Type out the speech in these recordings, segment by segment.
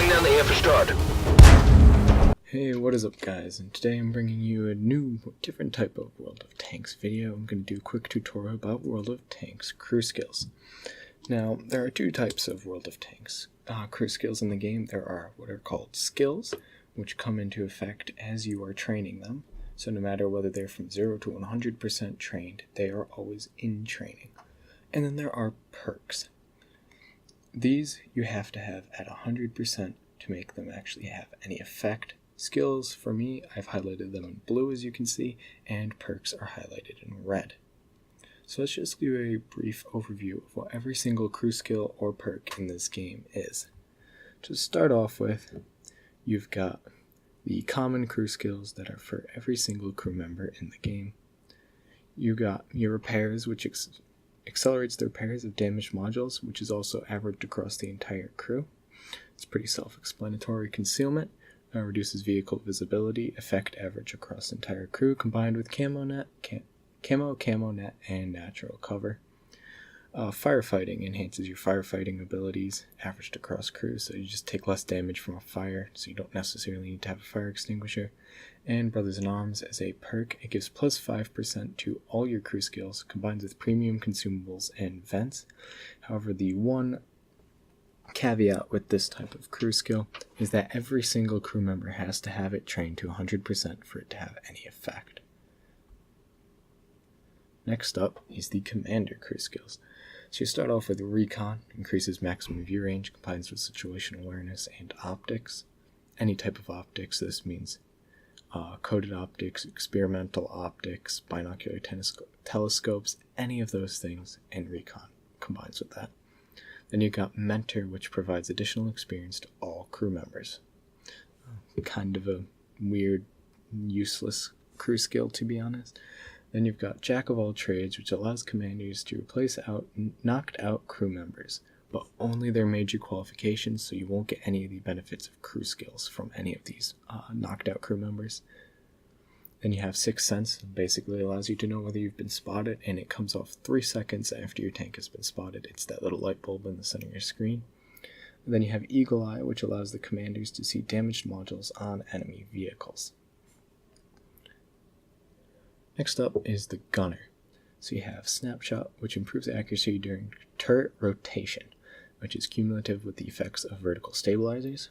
down the infrastructure. Hey, what is up guys, and today I'm bringing you a new, different type of World of Tanks video. I'm going to do a quick tutorial about World of Tanks crew skills. Now, there are two types of World of Tanks crew skills in the game. There are what are called skills, which come into effect as you are training them. So no matter whether they're from 0 to 100% trained, they are always in training. And then there are perks. These you have to have at 100% to make them actually have any effect. Skills, for me, I've highlighted them in blue as you can see, and perks are highlighted in red. So let's just do a brief overview of what every single crew skill or perk in this game is. To start off with, you've got the common crew skills that are for every single crew member in the game. You got your repairs, which accelerates the repairs of damaged modules, which is also averaged across the entire crew. It's pretty self-explanatory. Concealment reduces vehicle visibility, effect average across the entire crew, combined with camo net, and natural cover. Firefighting enhances your firefighting abilities, averaged across crew, so you just take less damage from a fire, so you don't necessarily need to have a fire extinguisher. And Brothers in Arms, as a perk, it gives plus 5% to all your crew skills, combines with premium consumables and vents. However, the one caveat with this type of crew skill is that every single crew member has to have it trained to 100% for it to have any effect. Next up is the Commander crew skills. So you start off with Recon, increases maximum view range, combines with situational awareness and optics. Any type of optics, this means coded optics, experimental optics, binocular telescopes, any of those things, and Recon combines with that. Then you've got Mentor, which provides additional experience to all crew members. Kind of a weird, useless crew skill, to be honest. Then you've got Jack of all trades, which allows commanders to replace knocked out crew members, but only their major qualifications, so you won't get any of the benefits of crew skills from any of these knocked out crew members. Then you have Sixth Sense, basically allows you to know whether you've been spotted, and it comes off 3 seconds after your tank has been spotted. It's that little light bulb in the center of your screen. And then you have Eagle Eye, which allows the commanders to see damaged modules on enemy vehicles. Next up is the Gunner. So you have Snapshot, which improves accuracy during turret rotation, which is cumulative with the effects of vertical stabilizers.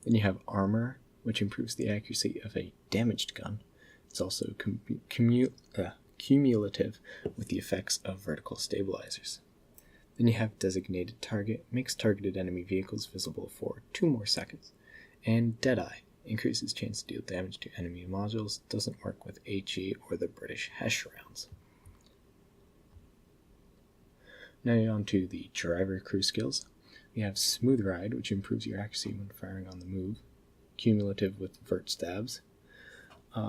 Then you have Armor, which improves the accuracy of a damaged gun. It's also cumulative with the effects of vertical stabilizers. Then you have Designated Target, makes targeted enemy vehicles visible for 2 more seconds. And Deadeye, increases chance to deal damage to enemy modules, doesn't work with HE or the British Hesh rounds. Now you're on to the driver crew skills. We have Smooth Ride, which improves your accuracy when firing on the move, cumulative with vert stabs.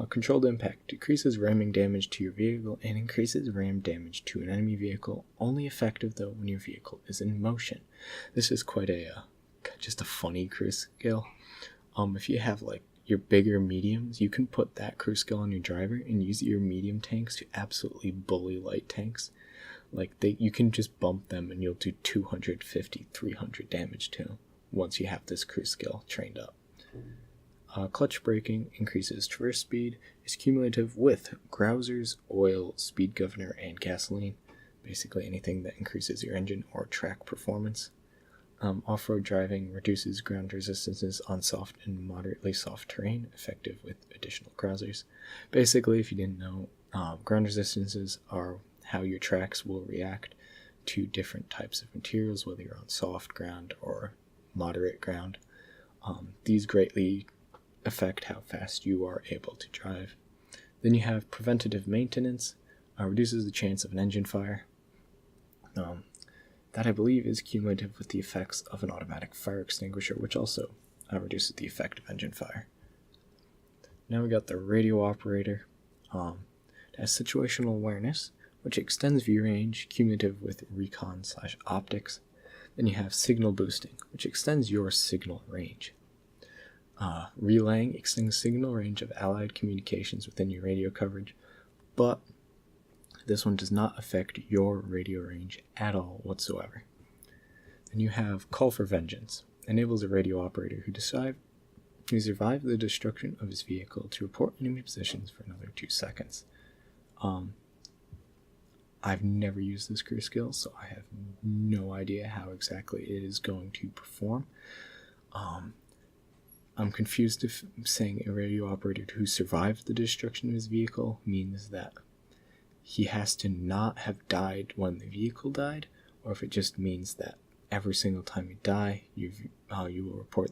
Controlled Impact decreases ramming damage to your vehicle and increases ram damage to an enemy vehicle, only effective though when your vehicle is in motion. This is quite just a funny crew skill. If you have like your bigger mediums, you can put that crew skill on your driver and use your medium tanks to absolutely bully light tanks. Like you can just bump them and you'll do 250, 300 damage to them once you have this crew skill trained up. Clutch braking increases traverse speed, is cumulative with Grousers, oil, speed governor, and gasoline. Basically anything that increases your engine or track performance. Off-road driving reduces ground resistances on soft and moderately soft terrain, effective with additional Grousers. Basically, if you didn't know, ground resistances are how your tracks will react to different types of materials, whether you're on soft ground or moderate ground. These greatly affect how fast you are able to drive. Then you have preventative maintenance, reduces the chance of an engine fire. That I believe is cumulative with the effects of an automatic fire extinguisher, which also reduces the effect of engine fire. Now we got the radio operator. It has situational awareness, which extends view range, cumulative with recon/optics. Then you have signal boosting, which extends your signal range. Relaying extends signal range of allied communications within your radio coverage, but this one does not affect your radio range at all whatsoever. Then you have Call for Vengeance. enables a radio operator who survived the destruction of his vehicle to report enemy positions for another 2 seconds. I've never used this crew skill, so I have no idea how exactly it is going to perform. I'm confused if saying a radio operator who survived the destruction of his vehicle means that he has to not have died when the vehicle died, or if it just means that every single time you die, you will report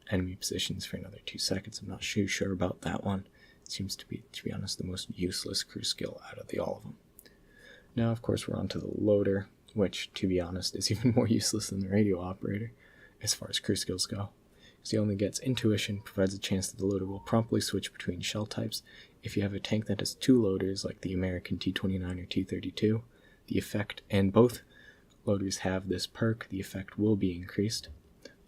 enemy positions for another 2 seconds. I'm not too sure about that one. It seems to be honest, the most useless crew skill out of all of them. Now, of course, we're on to the loader, which, to be honest, is even more useless than the radio operator as far as crew skills go. Because he only gets intuition, provides a chance that the loader will promptly switch between shell types. If you have a tank that has 2 loaders, like the American T-29 or T-32, the effect, and both loaders have this perk, the effect will be increased.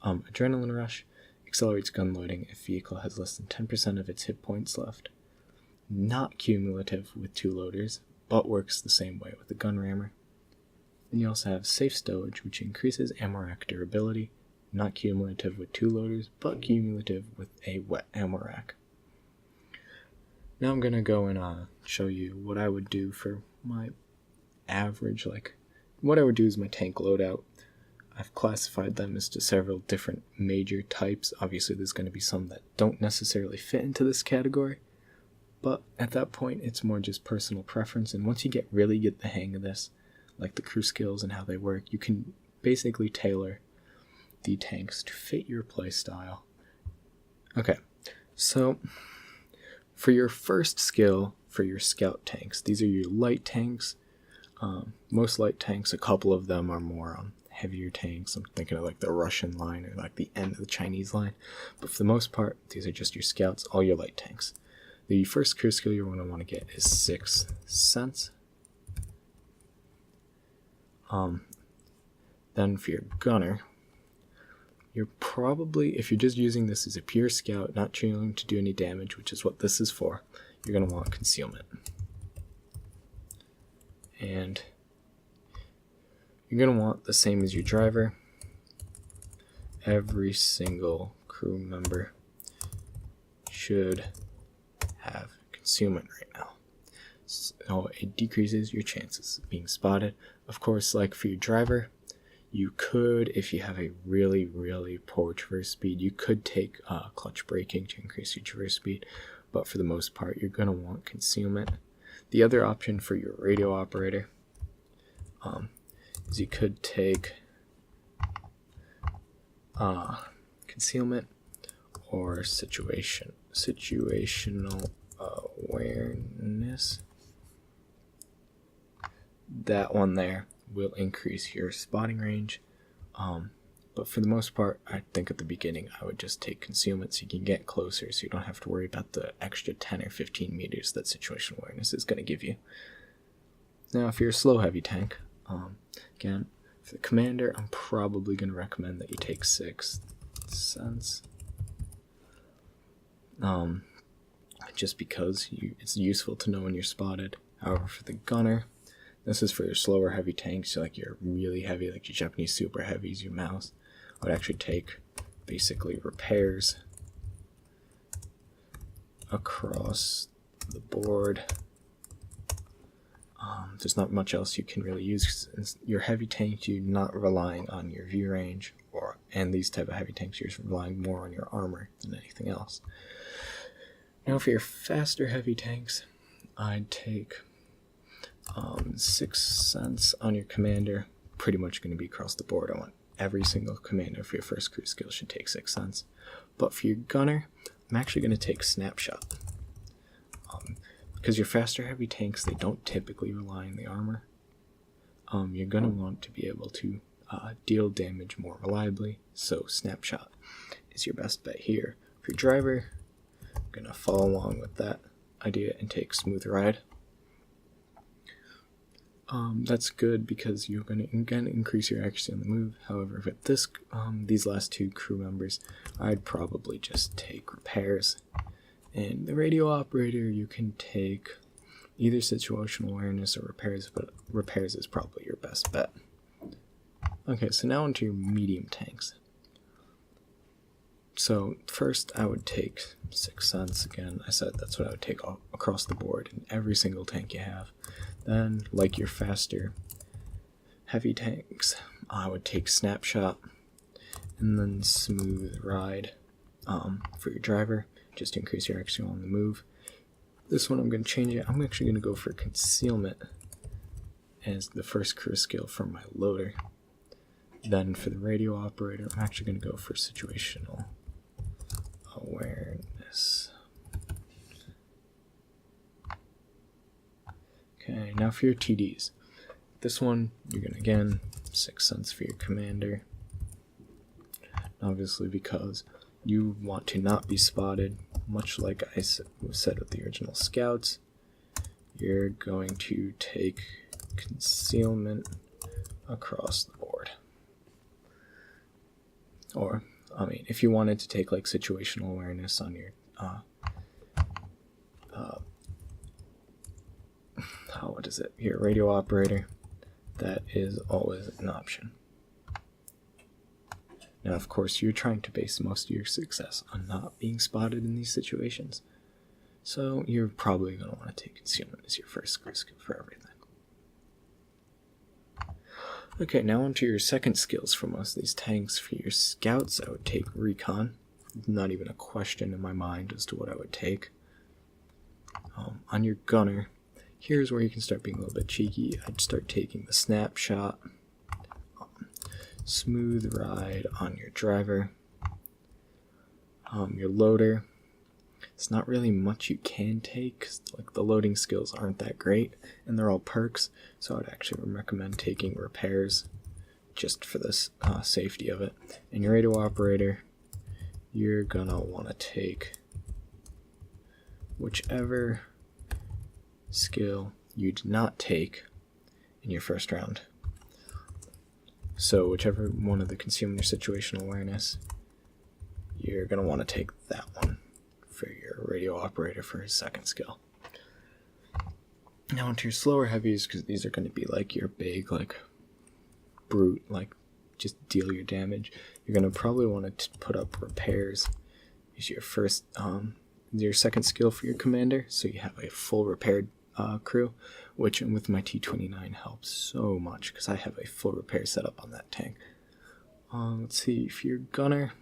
Adrenaline Rush accelerates gun loading if vehicle has less than 10% of its hit points left. Not cumulative with 2 loaders, but works the same way with the gun rammer. Then you also have Safe Stowage, which increases ammo rack durability, not cumulative with 2 loaders, but cumulative with a wet ammo rack. Now I'm going to go and show you what I would do for my average, what I would do is my tank loadout. I've classified them as to several different major types. Obviously there's going to be some that don't necessarily fit into this category, but at that point it's more just personal preference, and once you really get the hang of this, like the crew skills and how they work, you can basically tailor the tanks to fit your playstyle. Okay, so for your first skill, for your scout tanks, these are your light tanks. Most light tanks, a couple of them are more heavier tanks. I'm thinking of like the Russian line or like the end of the Chinese line, but for the most part, these are just your scouts, all your light tanks. The first crew skill you're going to want to get is 6th Sense. Then for your gunner, you're probably, if you're just using this as a pure scout, not trying to do any damage, which is what this is for, you're going to want concealment. And you're going to want the same as your driver. Every single crew member should have concealment right now. So it decreases your chances of being spotted. Of course, like for your driver, you could, if you have a really, really poor traverse speed, you could take clutch braking to increase your traverse speed, but for the most part, you're going to want concealment. The other option for your radio operator is you could take concealment or situational awareness. That one there will increase your spotting range, but for the most part, I think at the beginning I would just take concealment so you can get closer, so you don't have to worry about the extra 10 or 15 meters that situational awareness is going to give you. Now if you're a slow heavy tank, again, for the commander, I'm probably going to recommend that you take 6th Sense, just because it's useful to know when you're spotted. However, for the gunner, this is for your slower heavy tanks, like your really heavy, like your Japanese super heavies, your mouse. I would actually take basically repairs across the board. There's not much else you can really use. Your heavy tank, you're not relying on your view range, and these type of heavy tanks, you're relying more on your armor than anything else. Now for your faster heavy tanks, I'd take 6th Sense on your commander. Pretty much going to be across the board. I want every single commander for your first crew skill should take 6th Sense. But for your gunner, I'm actually going to take Snapshot. Because your faster heavy tanks, they don't typically rely on the armor. You're going to want to be able to deal damage more reliably, so Snapshot is your best bet here. For your driver, I'm going to follow along with that idea and take Smooth Ride. That's good because you're going to again increase your accuracy on the move. However, with these last 2 crew members, I'd probably just take Repairs. And the radio operator, you can take either situational awareness or repairs, but repairs is probably your best bet. Okay, so now onto your medium tanks. So first I would take 6 cents again. I said that's what I would take across the board in every single tank you have. Then, like your faster heavy tanks, I would take snapshot and then smooth ride for your driver, just to increase your accuracy on the move. This one I'm going to change it. I'm actually going to go for concealment as the first crew skill for my loader. Then for the radio operator, I'm actually going to go for situational awareness. Okay, now for your TDs. This one, you're going to, again, 6 cents for your commander. Obviously because you want to not be spotted, much like I said with the original scouts, you're going to take concealment across the board. Or, I mean, if you wanted to take like situational awareness on your your radio operator, that is always an option. Now, of course, you're trying to base most of your success on not being spotted in these situations, so you're probably going to want to take concealment as your first skill for everything. Okay, now onto your second skills for most of these tanks. For your scouts, I would take recon. Not even a question in my mind as to what I would take. On your gunner, here's where you can start being a little bit cheeky. I'd start taking the snapshot, smooth ride on your driver. Your loader, it's not really much you can take, 'cause, like, the loading skills aren't that great, and they're all perks, so I'd actually recommend taking repairs just for this safety of it. And your radio operator, you're gonna want to take whichever skill you did not take in your first round. So whichever one of the concealment or situational awareness, you're going to want to take that one for your radio operator for his second skill. Now onto your slower heavies, because these are going to be like your big, like, brute, like, just deal your damage. You're going to probably want to put up repairs as your first, your second skill for your commander, so you have a full repaired crew, which with my T29 helps so much because I have a full repair setup on that tank. Let's see, if you're gunner,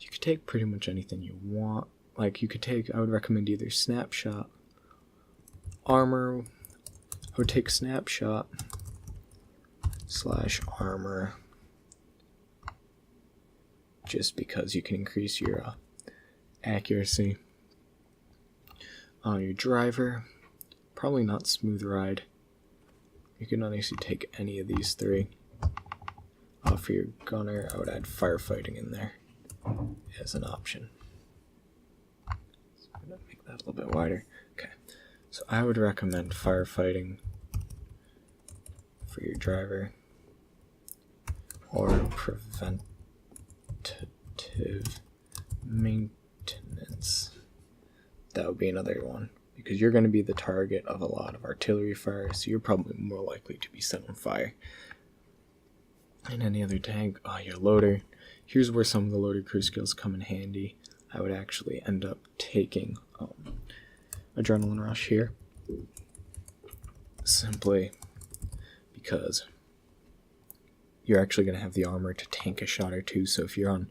you could take pretty much anything you want. Like, you could take, I would recommend either snapshot, armor. I would take snapshot / armor, just because you can increase your accuracy. Your driver, probably not smooth ride. You can honestly take any of these three. For your gunner, I would add firefighting in there as an option. So I'm going to make that a little bit wider. Okay, so I would recommend firefighting for your driver, or preventative maintenance. That would be another one, because you're going to be the target of a lot of artillery fire, so you're probably more likely to be set on fire. And any other tank, your loader. Here's where some of the loader crew skills come in handy. I would actually end up taking Adrenaline Rush here, simply because you're actually going to have the armor to tank a shot or two, so if you're on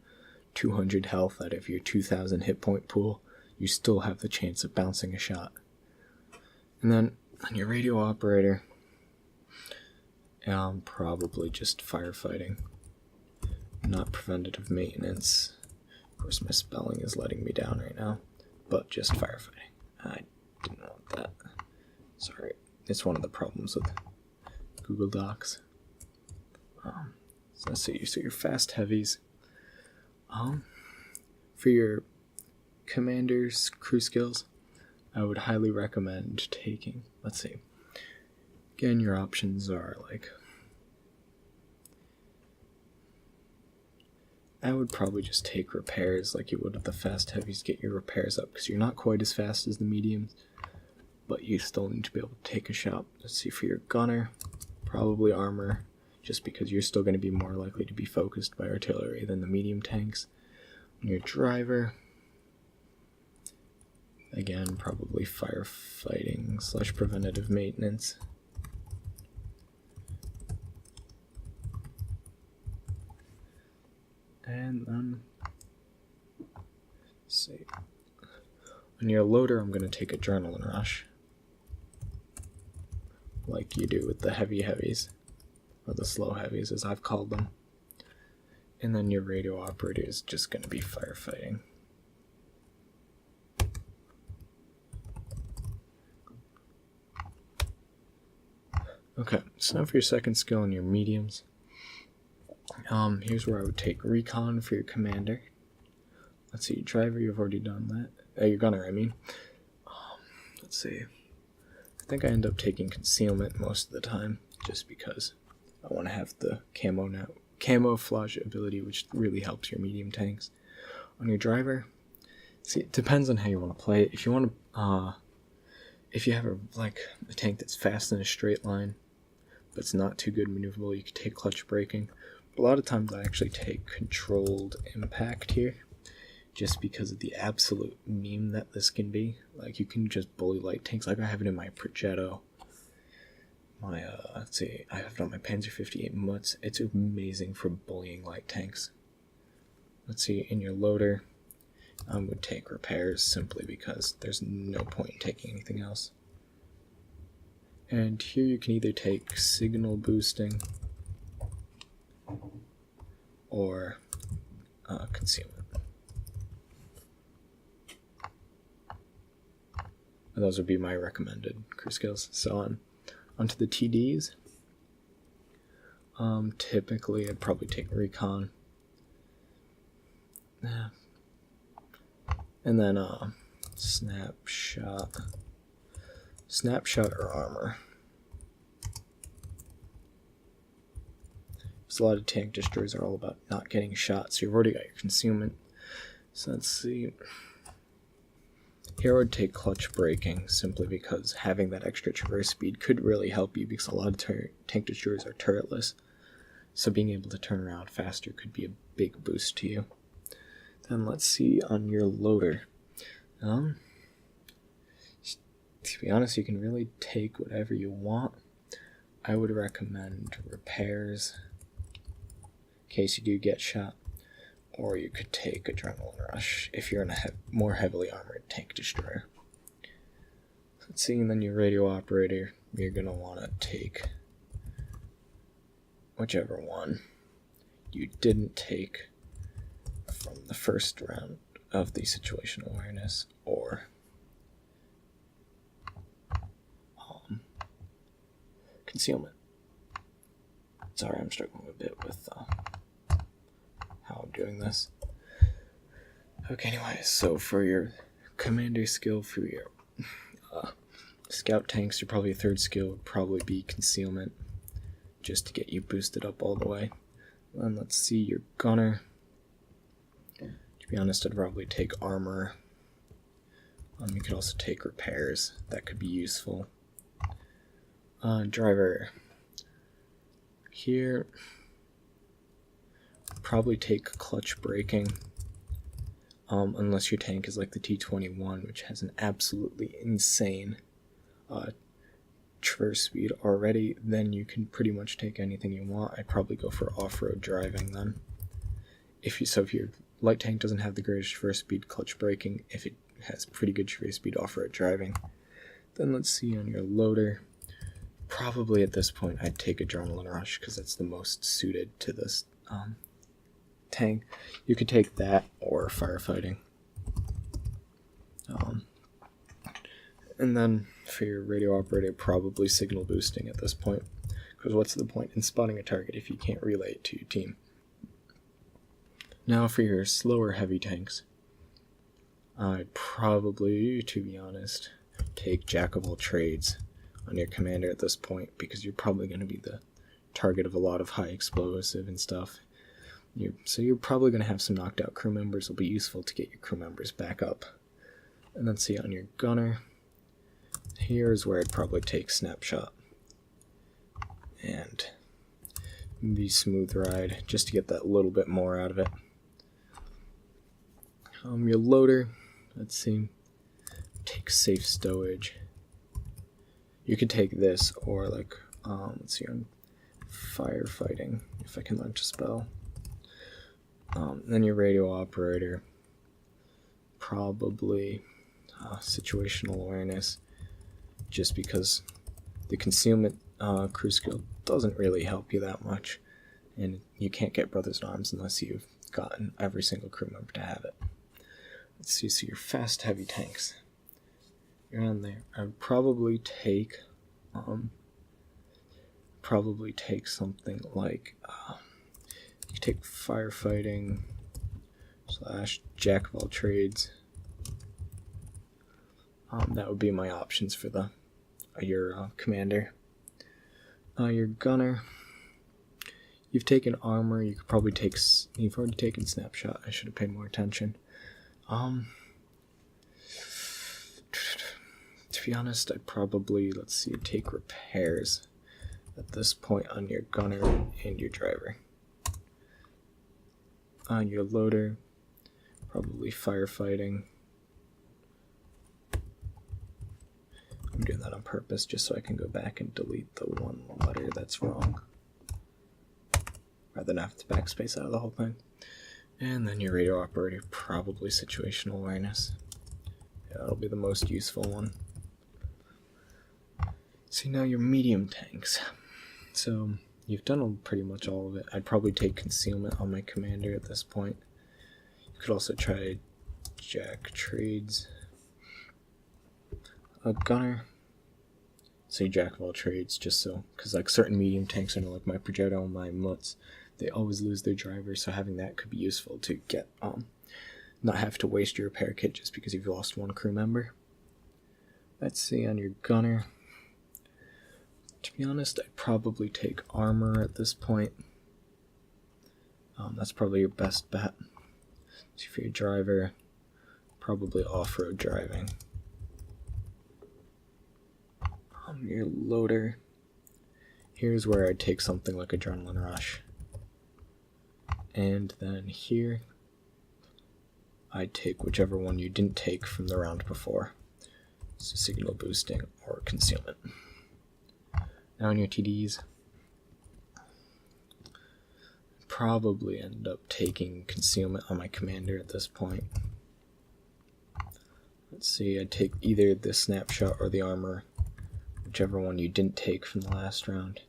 200 health out of your 2000 hit point pool, you still have the chance of bouncing a shot. And then on your radio operator, probably just firefighting, not preventative maintenance. Of course, my spelling is letting me down right now, but just firefighting. I didn't want that. Sorry, it's one of the problems with Google Docs. So let's see. So your fast heavies. For your commander's crew skills, I would highly recommend taking, let's see, again, your options are like, I would probably just take repairs like you would with the fast heavies. Get your repairs up, because you're not quite as fast as the mediums, but you still need to be able to take a shot. Let's see, for your gunner, probably armor, just because you're still going to be more likely to be focused by artillery than the medium tanks. Your driver, again, probably firefighting / preventative maintenance. And then, let's see, on your loader, I'm going to take adrenaline rush, like you do with the heavies, or the slow heavies as I've called them. And then your radio operator is just going to be firefighting. Okay, so now for your second skill in your mediums. Here's where I would take recon for your commander. Let's see, your driver, you've already done that. Your gunner, I mean. Let's see. I think I end up taking concealment most of the time, just because I want to have the camouflage ability, which really helps your medium tanks. On your driver, see, it depends on how you want to play it. If you want to, if you have a tank that's fast in a straight line, but it's not too good maneuverable, you could take clutch braking. But a lot of times I actually take controlled impact here, just because of the absolute meme that this can be. Like, you can just bully light tanks. Like, I have it in my Progetto. My, let's see, I have it on my Panzer 58 Mutz. It's amazing for bullying light tanks. Let's see, in your loader, I would take repairs simply because there's no point in taking anything else. And here you can either take signal boosting or concealment. And those would be my recommended crew skills. So onto the TDs. Typically I'd probably take recon. And then snapshot or armor. Because a lot of tank destroyers are all about not getting shot, so you've already got your concealment. So let's see. Here I would take clutch braking, simply because having that extra traverse speed could really help you, because a lot of tank destroyers are turretless. So being able to turn around faster could be a big boost to you. Then let's see on your loader. To be honest, you can really take whatever you want. I would recommend repairs in case you do get shot, or you could take adrenaline rush if you're in a more heavily armored tank destroyer. Let's see, and then your radio operator, you're going to want to take whichever one you didn't take from the first round of the situational awareness, or concealment. Sorry, I'm struggling a bit with how I'm doing this. Okay, anyway, so for your commander skill, for your scout tanks, your probably third skill would probably be concealment, just to get you boosted up all the way. And let's see, your gunner. To be honest, I'd probably take armor. You could also take repairs. That could be useful. Driver. Here, probably take clutch braking. Unless your tank is like the T-21, which has an absolutely insane traverse speed already, then you can pretty much take anything you want. I'd probably go for off-road driving then. If your light tank doesn't have the greatest traverse speed, clutch braking. If it has pretty good traverse speed, off-road driving. Then let's see on your loader. Probably at this point I'd take adrenaline rush, because that's the most suited to this tank. You could take that or firefighting. And then for your radio operator, probably signal boosting at this point, because what's the point in spotting a target if you can't relay it to your team? Now for your slower heavy tanks, I'd probably, to be honest, take jack of all trades on your commander at this point, because you're probably going to be the target of a lot of high explosive and stuff. So you're probably going to have some knocked out crew members. It'll be useful to get your crew members back up. And then see on your gunner, here's where I'd probably take snapshot and maybe smooth ride, just to get that little bit more out of it. Your loader, let's see, take safe stowage. You could take this, or like, let's see, on firefighting, if I can learn to spell. Then your radio operator, probably situational awareness, just because the concealment crew skill doesn't really help you that much, and you can't get Brothers in Arms unless you've gotten every single crew member to have it. Let's see, so your fast heavy tanks, you're on there. I would probably take something like you could take firefighting / jack of all trades. That would be my options for your commander. Your gunner, you've taken armor. You could probably take. You've already taken snapshot. I should have paid more attention. To be honest, I'd probably, let's see, take repairs at this point on your gunner and your driver. On your loader, probably firefighting. I'm doing that on purpose just so I can go back and delete the one letter that's wrong, rather than have to backspace out of the whole thing. And then your radio operator, probably situational awareness. Yeah, that'll be the most useful one. See, now your medium tanks. So you've done pretty much all of it. I'd probably take concealment on my commander at this point. You could also try jack trades. A gunner. Say jack of all trades, just so, because like certain medium tanks, I know like my Progetto and my Mutts, they always lose their driver, so having that could be useful to get not have to waste your repair kit just because you've lost one crew member. Let's see, on your gunner, to be honest, I'd probably take armor at this point. That's probably your best bet. So for your driver, probably off-road driving. Your loader, here's where I'd take something like Adrenaline Rush. And then here, I'd take whichever one you didn't take from the round before. So signal boosting or concealment. Now on your TDs, probably end up taking concealment on my commander at this point. Let's see, I'd take either the snapshot or the armor, whichever one you didn't take from the last round.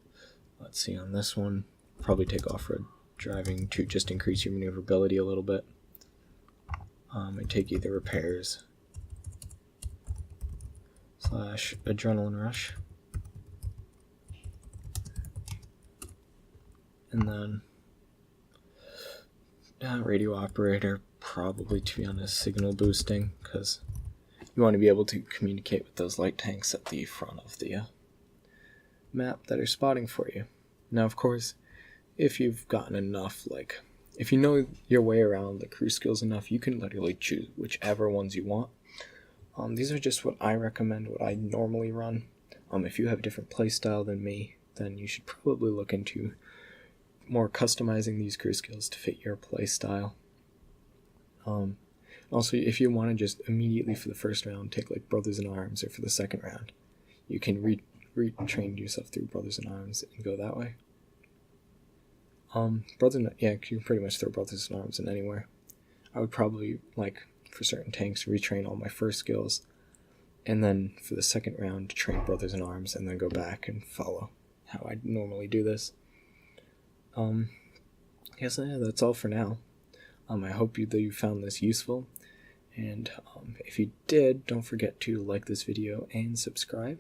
Let's see, on this one, probably take off-road driving to just increase your maneuverability a little bit. I'd take either repairs / adrenaline rush. And then radio operator, probably, to be honest, signal boosting, because you want to be able to communicate with those light tanks at the front of the map that are spotting for you. Now, of course, if you've gotten enough, like, if you know your way around the crew skills enough, you can literally choose whichever ones you want. These are just what I recommend, what I normally run. If you have a different playstyle than me, then you should probably look into more customizing these crew skills to fit your playstyle. Also, if you want to just immediately for the first round take like Brothers in Arms, or for the second round, you can retrain yourself through Brothers in Arms and go that way. You can pretty much throw Brothers in Arms in anywhere. I would probably, like, for certain tanks, retrain all my first skills, and then for the second round, train Brothers in Arms, and then go back and follow how I normally do this. That's all for now. I hope that you found this useful, and if you did, don't forget to like this video and subscribe,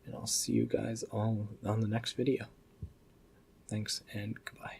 and I'll see you guys all on the next video. Thanks, and goodbye.